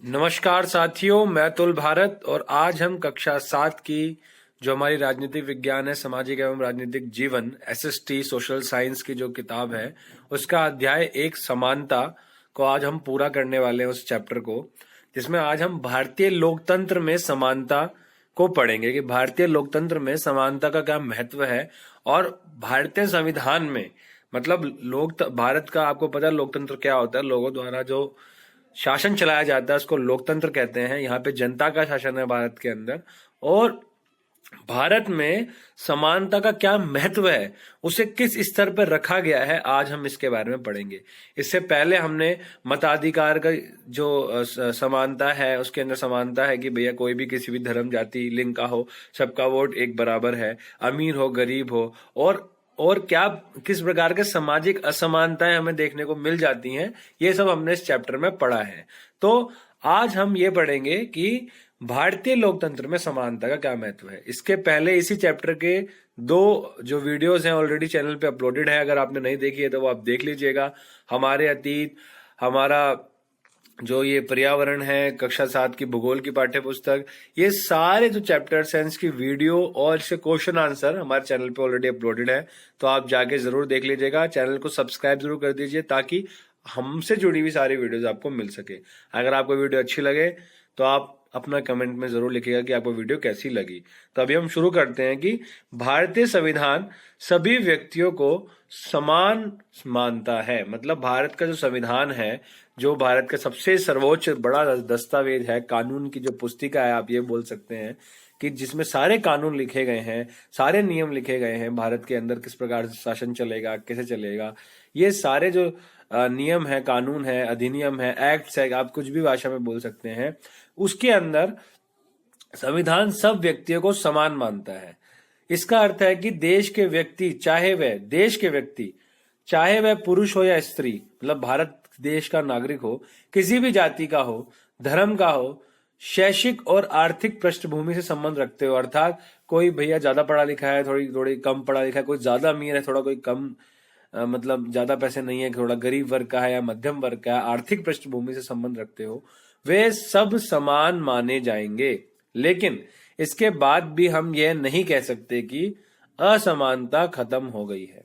नमस्कार साथियों, मैं अतुल भारत और आज हम कक्षा 7 की जो हमारी राजनीतिक विज्ञान है, सामाजिक एवं राजनीतिक जीवन एसएसटी सोशल साइंस की जो किताब है उसका अध्याय 1 समानता को आज हम पूरा करने वाले हैं उस चैप्टर को, जिसमें आज हम भारतीय लोकतंत्र में समानता को पढ़ेंगे कि भारतीय लोकतंत्र में समानता का क्या महत्व है और भारतीय संविधान में मतलब भारत का आपको पता है लोकतंत्र क्या होता है। लोगों द्वारा जो शासन चलाया जाता है उसको लोकतंत्र कहते हैं। यहाँ पे जनता का शासन है भारत के अंदर, और भारत में समानता का क्या महत्व है, उसे किस स्तर पर रखा गया है, आज हम इसके बारे में पढ़ेंगे। इससे पहले हमने मताधिकार का जो समानता है उसके अंदर समानता है कि भैया कोई भी किसी भी धर्म जाति लिंग का हो, सबका वोट एक बराबर है, अमीर हो गरीब हो, और क्या किस प्रकार के सामाजिक असमानताएं हमें देखने को मिल जाती हैं, ये सब हमने इस चैप्टर में पढ़ा है। तो आज हम ये पढ़ेंगे कि भारतीय लोकतंत्र में समानता का क्या महत्व है। इसके पहले इसी चैप्टर के 2 जो वीडियोस हैं ऑलरेडी चैनल पे अपलोडेड है, अगर आपने नहीं देखी है तो वो आप देख लीजिएगा। हमारे अतीत, हमारा जो ये पर्यावरण है, कक्षा 7 की भूगोल की पाठ्य पुस्तक, ये सारे जो चैप्टर्स हैं इसकी वीडियो और इसके क्वेश्चन आंसर हमारे चैनल पे ऑलरेडी अपलोडेड है, तो आप जाके जरूर देख लीजिएगा। चैनल को सब्सक्राइब जरूर कर दीजिए ताकि हमसे जुड़ी हुई सारी वीडियोस आपको मिल सके। अगर आपको वीडियो अच्छी लगे तो आप अपना कमेंट में जरूर लिखिएगा कि आपको वीडियो कैसी लगी। तो अभी हम शुरू करते हैं कि भारतीय संविधान सभी व्यक्तियों को समान मानता है। मतलब भारत का जो संविधान है, जो भारत का सबसे सर्वोच्च बड़ा दस्तावेज है, कानून की जो पुस्तिका है आप ये बोल सकते हैं कि जिसमें सारे कानून लिखे गए हैं, सारे नियम लिखे गए हैं, भारत के अंदर किस प्रकार से शासन चलेगा, कैसे चलेगा, ये सारे जो नियम है, कानून है, अधिनियम है, एक्ट्स है, आप कुछ भी भाषा में बोल सकते हैं, उसके अंदर संविधान सब व्यक्तियों को समान मानता है। इसका अर्थ है कि देश के व्यक्ति चाहे वह पुरुष हो या स्त्री, मतलब भारत देश का नागरिक हो, किसी भी जाति का हो, धर्म का हो, शैक्षिक और आर्थिक पृष्ठभूमि से संबंध रखते हो, अर्थात कोई भैया ज्यादा पढ़ा लिखा है, थोड़ी कम पढ़ा लिखा है, कोई ज्यादा अमीर है, थोड़ा कोई कम मतलब ज्यादा पैसे नहीं है, थोड़ा गरीब वर्ग का है या मध्यम वर्ग का है, आर्थिक पृष्ठभूमि से संबंध रखते हो, वे सब समान माने जाएंगे। लेकिन इसके बाद भी हम यह नहीं कह सकते कि असमानता खत्म हो गई है।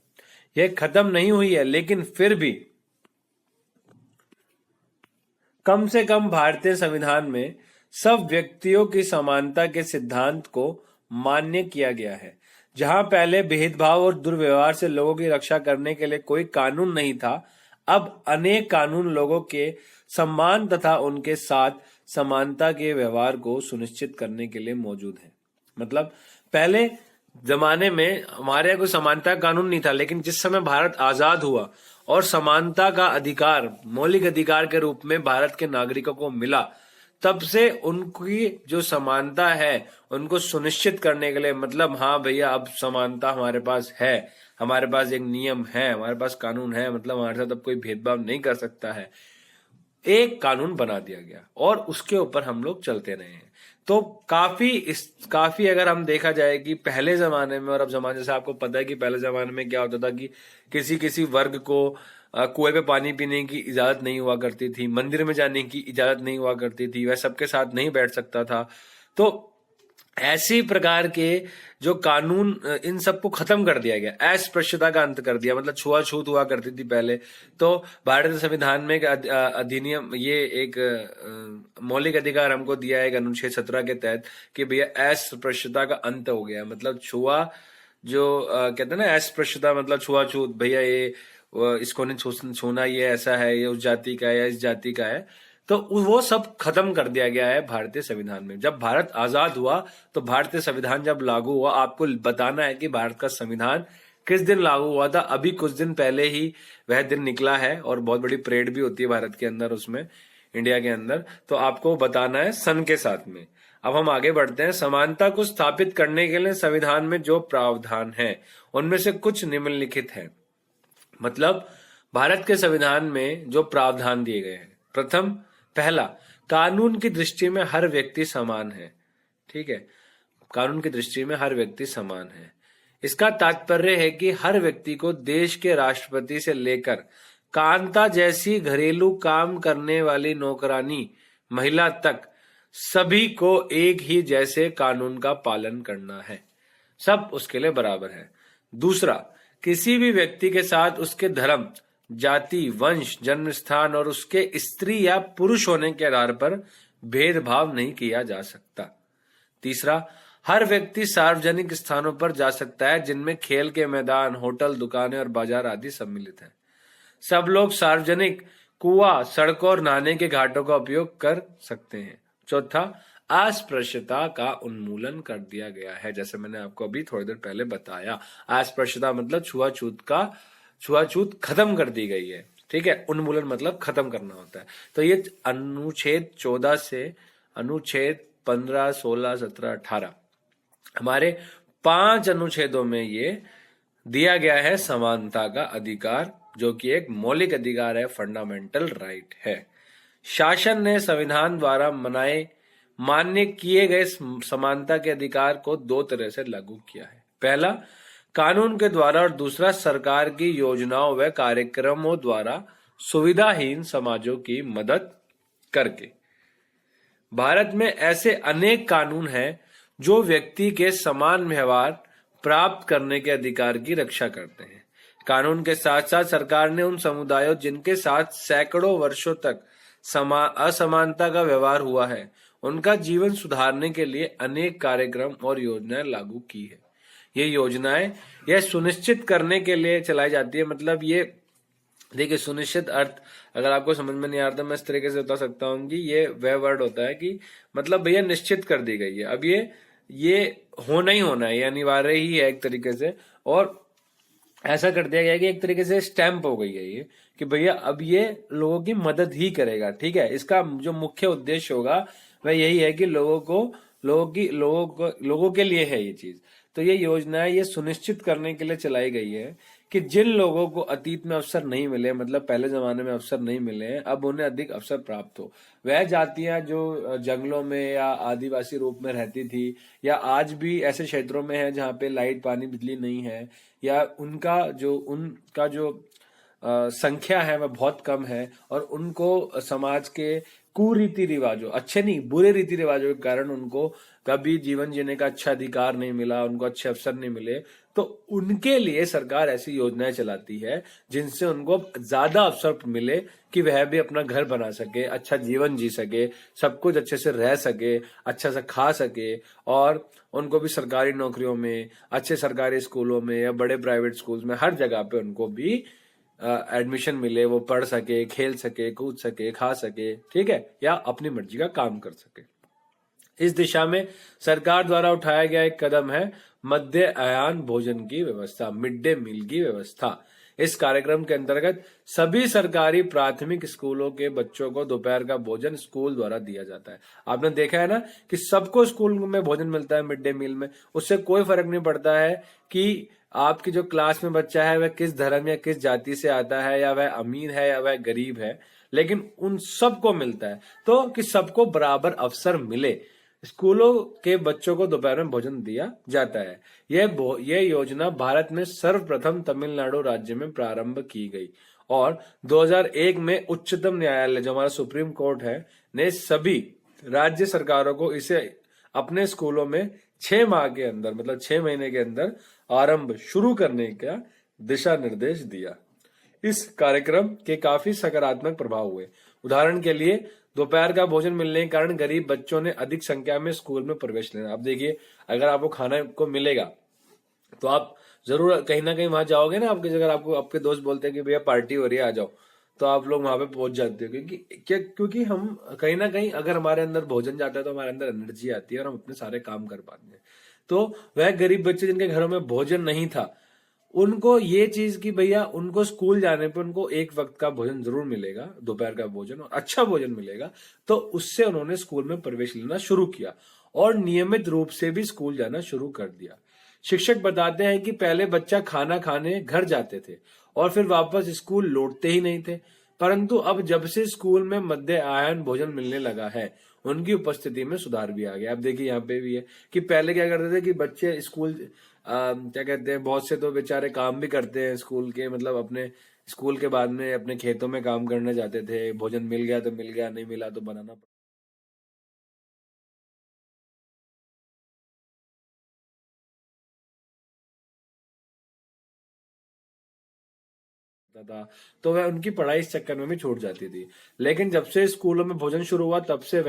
यह खत्म नहीं हुई है, लेकिन फिर भी कम से कम भारतीय संविधान में सब व्यक्तियों की समानता के सिद्धांत को मान्य किया गया है। जहां पहले भेदभाव और दुर्व्यवहार से लोगों की रक्षा करने के लिए कोई कानून नहीं था, अब अनेक कानून लोगों के सम्मान तथा उनके साथ समानता के व्यवहार को सुनिश्चित करने के लिए मौजूद है। मतलब पहले जमाने में हमारे यहाँ कोई समानता कानून नहीं था, लेकिन जिस समय भारत आजाद हुआ और समानता का अधिकार मौलिक अधिकार के रूप में भारत के नागरिकों को मिला, तब से उनकी जो समानता है उनको सुनिश्चित करने के लिए, मतलब हाँ भैया अब समानता हमारे पास है, हमारे पास एक नियम है, हमारे पास कानून है, मतलब हमारे साथ अब कोई भेदभाव नहीं कर सकता है, एक कानून बना दिया गया और उसके ऊपर हम लोग चलते रहे हैं। तो काफी अगर हम देखा जाए कि पहले जमाने में और अब जमाने, जैसे आपको पता है कि पहले जमाने में क्या होता था कि किसी वर्ग को कुएं पे पानी पीने की इजाजत नहीं हुआ करती थी, मंदिर में जाने की इजाजत नहीं हुआ करती थी, वह सबके साथ नहीं बैठ सकता था। तो ऐसी प्रकार के जो कानून, इन सबको खत्म कर दिया गया, अस्पृश्यता का अंत कर दिया, मतलब छुआछूत हुआ करती थी पहले। तो भारतीय संविधान में एक अधिनियम, ये एक मौलिक अधिकार हमको दिया है अनुच्छेद 17 के तहत कि भैया अस्पृश्यता का अंत हो गया। मतलब जो कहते हैं ना अस्पृश्यता मतलब छुआछूत, भैया ये इसको नहीं छूना, ये ऐसा है, ये उस जाति का है या इस जाति का है, तो वो सब खत्म कर दिया गया है भारतीय संविधान में। जब भारत आजाद हुआ तो भारतीय संविधान जब लागू हुआ, आपको बताना है कि भारत का संविधान किस दिन लागू हुआ था। अभी कुछ दिन पहले ही वह दिन निकला है और बहुत बड़ी परेड भी होती है भारत के अंदर, उसमें इंडिया के अंदर, तो आपको बताना है सन के साथ में। अब हम आगे बढ़ते हैं। समानता को स्थापित करने के लिए संविधान में जो प्रावधान है उनमें से कुछ निम्नलिखित है। मतलब भारत के संविधान में जो प्रावधान दिए गए हैं, पहला, कानून की दृष्टि में हर व्यक्ति समान है। ठीक है, कानून की दृष्टि में हर व्यक्ति समान है। इसका तात्पर्य है कि हर व्यक्ति को देश के राष्ट्रपति से लेकर कांता जैसी घरेलू काम करने वाली नौकरानी महिला तक सभी को एक ही जैसे कानून का पालन करना है। सब उसके लिए बराबर है। दूसरा, किसी भी व्यक्ति के साथ उसके धर्म, जाति, वंश, जन्म स्थान और उसके स्त्री या पुरुष होने के आधार पर भेदभाव नहीं किया जा सकता। तीसरा, हर व्यक्ति सार्वजनिक स्थानों पर जा सकता है जिनमें खेल के मैदान, होटल, दुकानें और बाजार आदि सम्मिलित हैं। सब लोग सार्वजनिक कुआं, सड़कों और नहाने के घाटों का उपयोग कर सकते हैं। चौथा, अस्पृश्यता का उन्मूलन कर दिया गया है, जैसे मैंने आपको अभी थोड़ी देर पहले बताया। अस्पृश्यता मतलब छुआछूत खत्म कर दी गई है। ठीक है, उन्मूलन मतलब खत्म करना होता है। तो ये अनुच्छेद 14 से अनुच्छेद 15, 16, 17, 18 हमारे 5 अनुच्छेदों में ये दिया गया है समानता का अधिकार, जो कि एक मौलिक अधिकार है, फंडामेंटल राइट है। शासन ने संविधान द्वारा मान्य किए गए समानता के अधिकार को 2 तरह से लागू किया है। पहला, कानून के द्वारा, और दूसरा सरकार की योजनाओं व कार्यक्रमों द्वारा सुविधाहीन समाजों की मदद करके। भारत में ऐसे अनेक कानून हैं जो व्यक्ति के समान व्यवहार प्राप्त करने के अधिकार की रक्षा करते हैं। कानून के साथ साथ सरकार ने उन समुदायों जिनके साथ सैकड़ों वर्षों तक असमानता का व्यवहार हुआ है, उनका जीवन सुधारने के लिए अनेक कार्यक्रम और योजनाएं लागू की है। ये योजनाएं यह सुनिश्चित करने के लिए चलाई जाती है, मतलब ये देखिए, सुनिश्चित अर्थ अगर आपको समझ में नहीं आता, मैं इस तरीके से बता सकता हूँ कि ये वह वर्ड होता है कि मतलब भैया निश्चित कर दी गई है, अब ये होना ही होना है, ये अनिवार्य ही है एक तरीके से, और ऐसा कर दिया गया कि एक तरीके से स्टैंप हो गई है ये कि भैया अब ये लोगों की मदद ही करेगा। ठीक है, इसका जो मुख्य उद्देश्य होगा वह यही है कि लोगों के लिए है ये चीज। तो ये योजना ये सुनिश्चित करने के लिए चलाई गई है कि जिन लोगों को अतीत में अवसर नहीं मिले, मतलब पहले जमाने में अवसर नहीं मिले हैं, अब उन्हें अधिक अवसर प्राप्त हो। वह जातियां जो जंगलों में या आदिवासी रूप में रहती थी, या आज भी ऐसे क्षेत्रों में है जहाँ पे लाइट, पानी, बिजली नहीं है, या उनका जो संख्या है वह बहुत कम है, और उनको समाज के कुरीति रिवाजों, अच्छे नहीं बुरे रीति रिवाजों के कारण उनको कभी जीवन जीने का अच्छा अधिकार नहीं मिला, उनको अच्छे अवसर नहीं मिले, तो उनके लिए सरकार ऐसी योजनाएं चलाती है जिनसे उनको ज्यादा अवसर मिले कि वह भी अपना घर बना सके, अच्छा जीवन जी सके, सब कुछ अच्छे से रह सके, अच्छा से खा सके, और उनको भी सरकारी नौकरियों में, अच्छे सरकारी स्कूलों में या बड़े प्राइवेट स्कूल्स में, हर जगह पे उनको भी एडमिशन मिले, वो पढ़ सके, खेल सके, कूद सके, खा सके, ठीक है, या अपनी मर्जी का काम कर सके। इस दिशा में सरकार द्वारा उठाया गया एक कदम है मध्य अह्न भोजन की व्यवस्था, मिड डे मील की व्यवस्था। इस कार्यक्रम के अंतर्गत सभी सरकारी प्राथमिक स्कूलों के बच्चों को दोपहर का भोजन स्कूल द्वारा दिया जाता है। आपने देखा है ना कि सबको स्कूल में भोजन मिलता है मिड डे मील में, उससे कोई फर्क नहीं पड़ता है कि आपकी जो क्लास में बच्चा है वह किस धर्म या किस जाति से आता है, या वह अमीर है या वह गरीब है, लेकिन उन सबको मिलता है। तो कि सबको बराबर अवसर मिले, स्कूलों के बच्चों को दोपहर में भोजन दिया जाता है। यह योजना भारत में सर्वप्रथम तमिलनाडु राज्य में प्रारंभ की गई, और 2001 में उच्चतम न्यायालय, जो हमारा सुप्रीम कोर्ट है, ने सभी राज्य सरकारों को इसे अपने स्कूलों में 6 माह के अंदर, मतलब 6 महीने के अंदर आरंभ शुरू करने का दिशा निर्देश दिया। इस कार्यक्रम के काफी सकारात्मक प्रभाव हुए। उदाहरण के लिए दोपहर का भोजन मिलने के कारण गरीब बच्चों ने अधिक संख्या में स्कूल में प्रवेश लेना। अब देखिए, अगर आपको खाना को मिलेगा तो आप जरूर कहीं ना कहीं वहां जाओगे ना, आपके अगर आपको आपके दोस्त बोलते हैं कि भैया पार्टी हो रही है आ जाओ, तो आप लोग वहां पे पहुंच जाते हो, क्योंकि हम कहीं ना कहीं अगर हमारे अंदर भोजन जाता है तो हमारे अंदर एनर्जी आती है और हम अपने सारे काम कर पाते हैं। तो वह गरीब बच्चे जिनके घरों में भोजन नहीं था, उनको ये चीज कि भैया उनको स्कूल जाने पे उनको एक वक्त का भोजन जरूर मिलेगा, दोपहर का भोजन, और अच्छा भोजन मिलेगा, तो उससे उन्होंने स्कूल में प्रवेश लेना शुरू किया और नियमित रूप से भी स्कूल जाना शुरू कर दिया। शिक्षक बताते हैं कि पहले बच्चा खाना खाने घर जाते थे और फिर वापस स्कूल लौटते ही नहीं थे, परंतु अब जब से स्कूल में मध्य अह्न भोजन मिलने लगा है, उनकी उपस्थिति में सुधार भी आ गया। अब देखिए यहाँ पे भी है कि पहले क्या करते थे कि बच्चे स्कूल क्या कहते हैं, बहुत से तो बेचारे काम भी करते हैं स्कूल के, मतलब अपने स्कूल के बाद में अपने खेतों में काम करने जाते थे, भोजन मिल गया तो मिल गया, नहीं मिला तो बनाना था, तो वह उनकी पढ़ाई इस चक्कर में भी छूट जाती थी। लेकिन जब से स्कूलों में भोजन शुरू हुआ तब से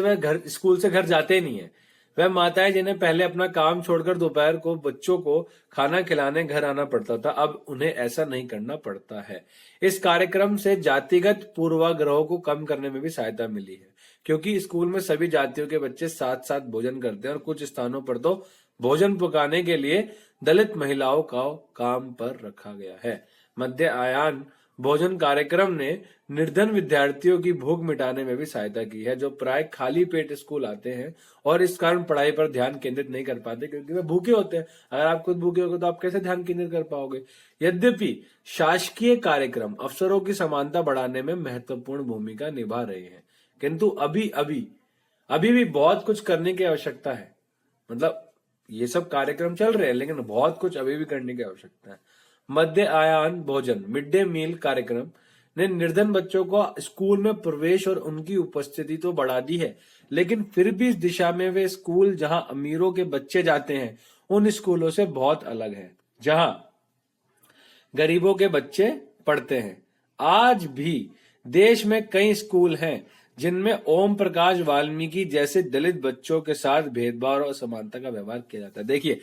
वह घर स्कूल से घर जाते ही नहीं है। वह माताएं जिन्हें पहले अपना काम छोड़कर दोपहर को बच्चों को खाना खिलाने घर आना पड़ता था, अब उन्हें ऐसा नहीं करना पड़ता है। इस कार्यक्रम से जातिगत पूर्वाग्रहों को कम करने में भी सहायता मिली है, क्योंकि स्कूल में सभी जातियों के बच्चे साथ साथ भोजन करते हैं और कुछ स्थानों पर तो भोजन पकाने के लिए दलित महिलाओं का काम पर रखा गया है। मध्य आयान भोजन कार्यक्रम ने निर्धन विद्यार्थियों की भूख मिटाने में भी सहायता की है, जो प्राय खाली पेट स्कूल आते हैं और इस कारण पढ़ाई पर ध्यान केंद्रित नहीं कर पाते, क्योंकि वे भूखे होते हैं। अगर आप खुद भूखे होगे तो आप कैसे ध्यान केंद्रित कर पाओगे। यद्यपि शासकीय कार्यक्रम अवसरों की समानता बढ़ाने में महत्वपूर्ण भूमिका निभा रहे हैं, किंतु अभी भी बहुत कुछ करने की आवश्यकता है। मतलब ये सब कार्यक्रम चल रहे हैं, लेकिन बहुत कुछ अभी भी करने की आवश्यकता है। मध्य आयान भोजन मिड डे मील कार्यक्रम ने निर्धन बच्चों को स्कूल में प्रवेश और उनकी उपस्थिति तो बढ़ा दी है, लेकिन फिर भी इस दिशा में वे स्कूल जहां अमीरों के बच्चे जाते हैं उन स्कूलों से बहुत अलग है जहां गरीबों के बच्चे पढ़ते हैं। आज भी देश में कई स्कूल हैं जिनमें ओम प्रकाश वाल्मीकि जैसे दलित बच्चों के साथ भेदभाव और असमानता का व्यवहार किया जाता है। देखिए,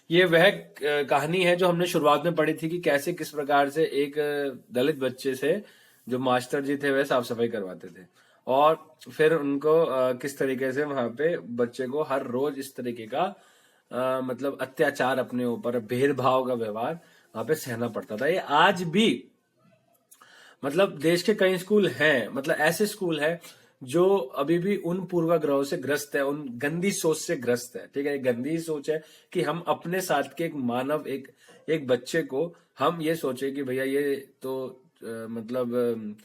ये वह कहानी है जो हमने शुरुआत में पढ़ी थी कि कैसे किस प्रकार से एक दलित बच्चे से जो मास्टर जी थे वह साफ सफाई करवाते थे, और फिर उनको किस तरीके से वहां पे बच्चे को हर रोज इस तरीके का मतलब अत्याचार, अपने ऊपर भेदभाव का व्यवहार वहां पे सहना पड़ता था। ये आज भी मतलब देश के कई स्कूल हैं, मतलब ऐसे स्कूल हैं जो अभी भी उन पूर्वाग्रहों से ग्रस्त है, उन गंदी सोच से ग्रस्त है। ठीक है, गंदी सोच है कि हम अपने साथ के एक मानव, एक बच्चे को हम ये सोचे कि भैया ये तो मतलब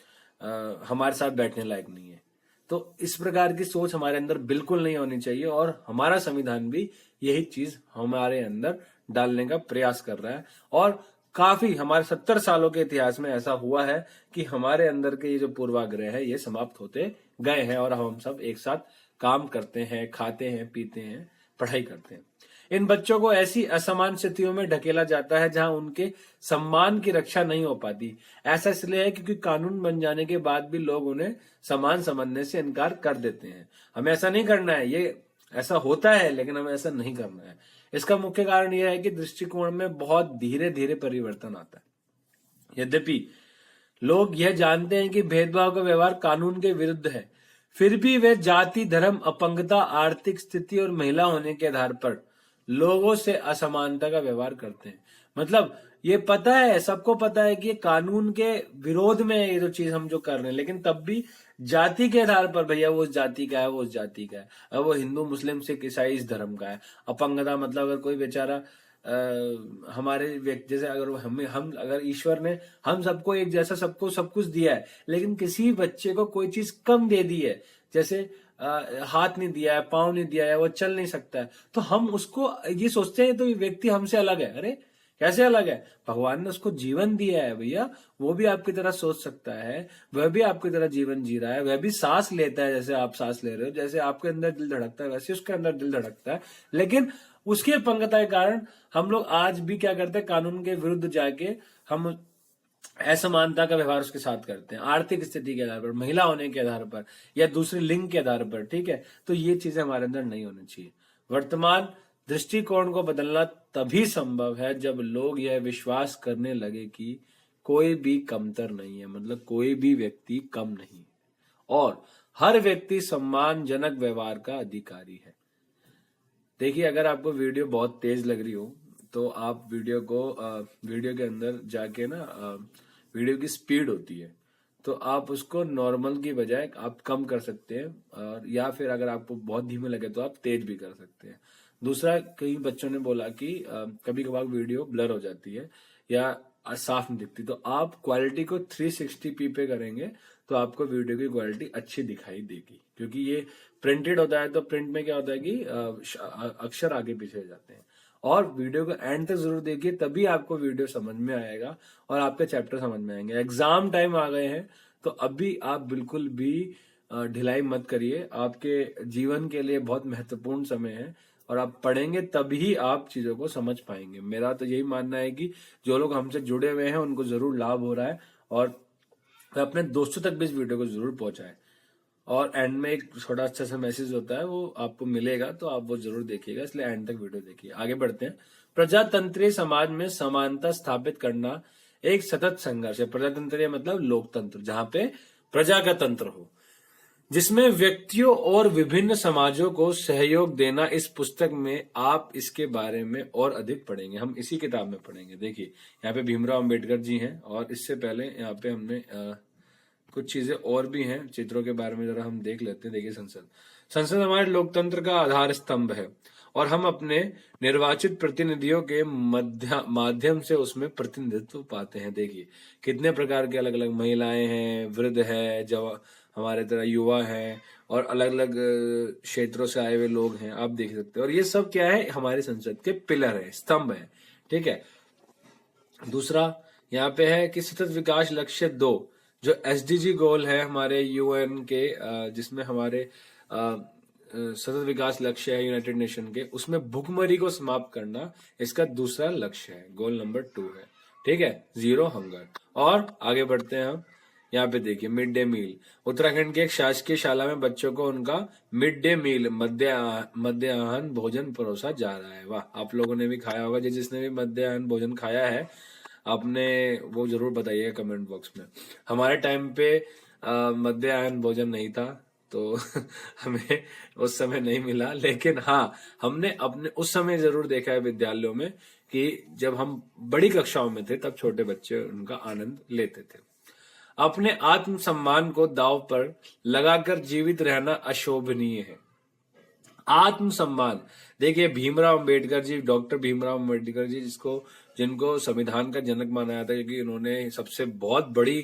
हमारे साथ बैठने लायक नहीं है। तो इस प्रकार की सोच हमारे अंदर बिल्कुल नहीं होनी चाहिए, और हमारा संविधान भी यही चीज हमारे अंदर डालने का प्रयास कर रहा है। और काफी हमारे 70 सालों के इतिहास में ऐसा हुआ है कि हमारे अंदर के ये जो पूर्वाग्रह है ये समाप्त होते गए हैं, और हम सब एक साथ काम करते हैं, खाते हैं, पीते हैं, पढ़ाई करते हैं। इन बच्चों को ऐसी असमान स्थितियों में ढकेला जाता है जहां उनके सम्मान की रक्षा नहीं हो पाती। ऐसा इसलिए है क्योंकि कानून बन जाने के बाद भी लोग उन्हें समान समझने से इनकार कर देते हैं। हमें ऐसा नहीं करना है, ये ऐसा होता है लेकिन हमें ऐसा नहीं करना है। इसका मुख्य कारण यह है कि दृष्टिकोण में बहुत धीरे धीरे परिवर्तन आता है। यद्यपि लोग यह जानते हैं कि भेदभाव का व्यवहार कानून के विरुद्ध है, फिर भी वे जाति, धर्म, अपंगता, आर्थिक स्थिति और महिला होने के आधार पर लोगों से असमानता का व्यवहार करते हैं। मतलब ये पता है, सबको पता है कि ये कानून के विरोध में ये जो चीज हम जो कर रहे हैं, लेकिन तब भी जाति के आधार पर, भैया वो उस जाति का है, वो उस जाति का है, अब वो हिंदू, मुस्लिम, सिख, ईसाई इस धर्म का है। अपंगता मतलब अगर कोई बेचारा हमारे व्यक्ति जैसे अगर हम अगर ईश्वर ने हम सबको एक जैसा सबको सब कुछ दिया है, लेकिन किसी बच्चे को कोई चीज कम दे दी है, जैसे हाथ नहीं दिया है, पाँव नहीं दिया है, वो चल नहीं सकता है, तो हम उसको ये सोचते हैं तो ये व्यक्ति हमसे अलग है। अरे कैसे अलग है? भगवान ने उसको जीवन दिया है भैया, वो भी आपकी तरह सोच सकता है, वह भी आपकी तरह जीवन जी रहा है, वह भी सांस लेता है जैसे आप सांस ले रहे हो, जैसे आपके अंदर दिल धड़कता है वैसे उसके अंदर दिल धड़कता है। लेकिन उसकी अपंगता के कारण हम लोग आज भी क्या करते हैं, कानून के विरुद्ध जाके हम असमानता का व्यवहार उसके साथ करते हैं, आर्थिक स्थिति के आधार पर, महिला होने के आधार पर, या दूसरे लिंग के आधार पर। ठीक है, तो ये चीजें हमारे अंदर नहीं होनी चाहिए। वर्तमान दृष्टिकोण को बदलना तभी संभव है जब लोग यह विश्वास करने लगे कि कोई भी कमतर नहीं है, मतलब कोई भी व्यक्ति कम नहीं, और हर व्यक्ति सम्मानजनक व्यवहार का अधिकारी है। देखिए, अगर आपको वीडियो बहुत तेज लग रही हो तो आप वीडियो के अंदर जाके ना, वीडियो की स्पीड होती है तो आप उसको नॉर्मल की बजाय आप कम कर सकते हैं, और या फिर अगर आपको बहुत धीमे लगे तो आप तेज भी कर सकते हैं। दूसरा, कई बच्चों ने बोला कि कभी कभार वीडियो ब्लर हो जाती है या साफ नहीं दिखती, तो आप क्वालिटी को 360p पे करेंगे तो आपको वीडियो की क्वालिटी अच्छी दिखाई देगी, क्योंकि ये प्रिंटेड होता है, तो प्रिंट में क्या होता है कि अक्षर आगे पीछे हो जाते हैं। और वीडियो को एंड तक जरूर देखिए, तभी आपको वीडियो समझ में आएगा और आपके चैप्टर समझ में आएंगे। एग्जाम टाइम आ गए हैं तो अभी आप बिल्कुल भी ढिलाई मत करिए, आपके जीवन के लिए बहुत महत्वपूर्ण समय है, और आप पढ़ेंगे तभी आप चीजों को समझ पाएंगे। मेरा तो यही मानना है कि जो लोग हमसे जुड़े हुए हैं उनको जरूर लाभ हो रहा है, और अपने दोस्तों तक भी इस वीडियो को जरूर पहुंचाएं। और एंड में एक छोटा अच्छा सा मैसेज होता है, वो आपको मिलेगा, तो आप वो जरूर देखिएगा, इसलिए एंड तक वीडियो देखिए। आगे बढ़ते हैं। प्रजातंत्रीय समाज में समानता स्थापित करना एक सतत संघर्ष है। प्रजातंत्रीय मतलब लोकतंत्र, जहां पे प्रजा का तंत्र हो, जिसमें व्यक्तियों और विभिन्न समाजों को सहयोग देना। इस पुस्तक में आप इसके बारे में और अधिक पढ़ेंगे, हम इसी किताब में पढ़ेंगे। देखिए यहाँ पे भीमराव अंबेडकर जी हैं, और इससे पहले यहाँ पे हमने कुछ चीजें और भी हैं चित्रों के बारे में, जरा हम देख लेते हैं। देखिए संसद हमारे लोकतंत्र का आधार स्तंभ है, और हम अपने निर्वाचित प्रतिनिधियों के माध्यम से उसमें प्रतिनिधित्व पाते हैं। देखिए कितने प्रकार के अलग अलग महिलाएं हैं, वृद्ध है, हमारे तरह युवा हैं, और अलग अलग क्षेत्रों से आए हुए लोग हैं, आप देख सकते हैं। और ये सब क्या है, हमारी संसद के पिलर है, स्तंभ है। ठीक है। दूसरा यहाँ पे है कि सतत विकास लक्ष्य 2, जो SDG गोल है हमारे UN के, जिसमें हमारे सतत विकास लक्ष्य है यूनाइटेड नेशन के, उसमें भुखमरी को समाप्त करना इसका दूसरा लक्ष्य है, गोल नंबर 2 है। ठीक है, 0 हंगर। और आगे बढ़ते हैं हम। यहाँ पे देखिए मिड डे मील, उत्तराखंड के एक शासकीय शाला में बच्चों को उनका मिड डे मील मध्याह्न भोजन परोसा जा रहा है। वाह, आप लोगों ने भी खाया होगा, जिसने भी मध्याह्न भोजन खाया है आपने, वो जरूर बताइएगा कमेंट बॉक्स में। हमारे टाइम पे मध्याह्न भोजन नहीं था, तो हमें उस समय नहीं मिला, लेकिन हाँ हमने अपने उस समय जरूर देखा है विद्यालयों में कि जब हम बड़ी कक्षाओं में थे तब छोटे बच्चे उनका आनंद लेते थे। अपने आत्मसम्मान को दांव पर लगाकर जीवित रहना अशोभनीय है। आत्मसम्मान, देखिए भीमराव अंबेडकर जी, डॉक्टर भीमराव अंबेडकर जी, जिनको संविधान का जनक माना जाता है, क्योंकि उन्होंने सबसे बहुत बड़ी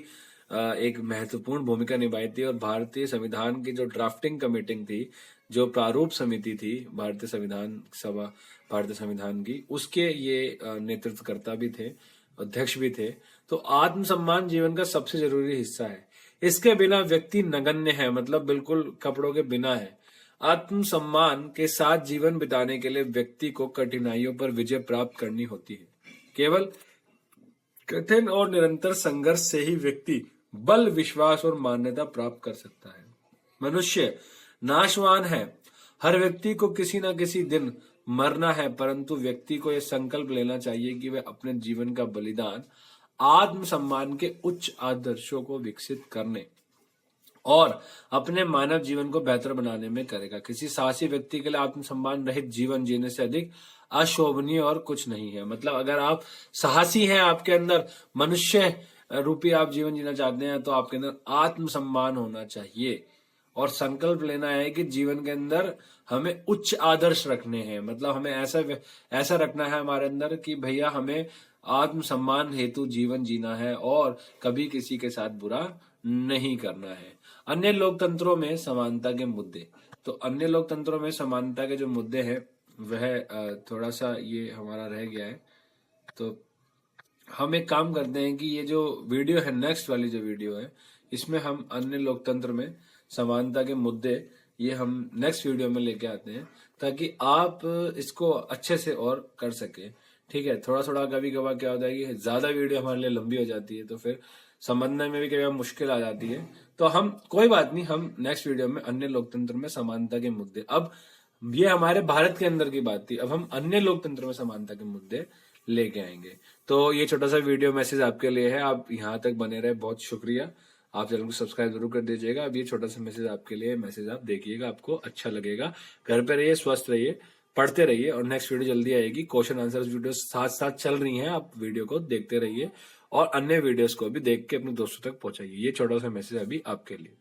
एक महत्वपूर्ण भूमिका निभाई थी। और भारतीय संविधान की जो ड्राफ्टिंग कमेटी थी, जो प्रारूप समिति थी भारतीय संविधान सभा, भारतीय संविधान की, उसके ये नेतृत्वकर्ता भी थे, अध्यक्ष भी थे। तो आत्मसम्मान जीवन का सबसे जरूरी हिस्सा है। इसके बिना व्यक्ति नगण्य है, मतलब बिल्कुल कपड़ों के बिना है। आत्मसम्मान के साथ जीवन बिताने के लिए व्यक्ति को कठिनाइयों पर विजय प्राप्त करनी होती है। केवल कठिन और निरंतर संघर्ष से ही व्यक्ति बल, विश्वास और मान्यता प्राप्त कर सकता है। मनुष्य नाशवान है, हर व्यक्ति को किसी न किसी दिन मरना है, परंतु व्यक्ति को यह संकल्प लेना चाहिए कि वह अपने जीवन का बलिदान आत्मसम्मान के उच्च आदर्शों को विकसित करने और अपने मानव जीवन को बेहतर बनाने में करेगा। किसी साहसी व्यक्ति के लिए आत्मसम्मान रहित जीवन जीने से अधिक अशोभनीय और कुछ नहीं है। मतलब अगर आप साहसी हैं, आपके अंदर मनुष्य रूपी आप जीवन जीना चाहते हैं, तो आपके अंदर आत्मसम्मान होना चाहिए और संकल्प लेना है कि जीवन के अंदर हमें उच्च आदर्श रखने हैं। मतलब हमें ऐसा रखना है हमारे अंदर कि भैया हमें आत्मसम्मान हेतु जीवन जीना है और कभी किसी के साथ बुरा नहीं करना है। अन्य लोकतंत्रों में समानता के मुद्दे, तो अन्य लोकतंत्रों में समानता के जो मुद्दे हैं वह थोड़ा सा ये हमारा रह गया है। तो हम एक काम करते हैं कि ये जो वीडियो है, नेक्स्ट वाली जो वीडियो है, इसमें हम अन्य लोकतंत्र में समानता के मुद्दे ये हम नेक्स्ट वीडियो में लेके आते हैं, ताकि आप इसको अच्छे से और कर सके। ठीक है, थोड़ा थोड़ा कभी कभार क्या होता है कि ज्यादा वीडियो हमारे लिए लंबी हो जाती है, तो फिर समझने में भी कभी मुश्किल आ जाती है। तो हम कोई बात नहीं, हम नेक्स्ट वीडियो में अन्य लोकतंत्र में समानता के मुद्दे, अब ये हमारे भारत के अंदर की बात थी, अब हम अन्य लोकतंत्र में समानता के मुद्दे लेके आएंगे। तो ये छोटा सा वीडियो मैसेज आपके लिए है, आप यहाँ तक बने रहे, बहुत शुक्रिया। आप चैनल को सब्सक्राइब जरूर कर दीजिएगा। अब ये छोटा सा मैसेज आपके लिए, मैसेज आप देखिएगा, आपको अच्छा लगेगा। घर पे रहिए, स्वस्थ रहिए, पढ़ते रहिए, और नेक्स्ट वीडियो जल्दी आएगी। क्वेश्चन आंसर वीडियो साथ साथ चल रही हैं, आप वीडियो को देखते रहिए और अन्य वीडियोस को भी देख के अपने दोस्तों तक पहुंचाइए। ये छोटा सा मैसेज अभी आपके लिए।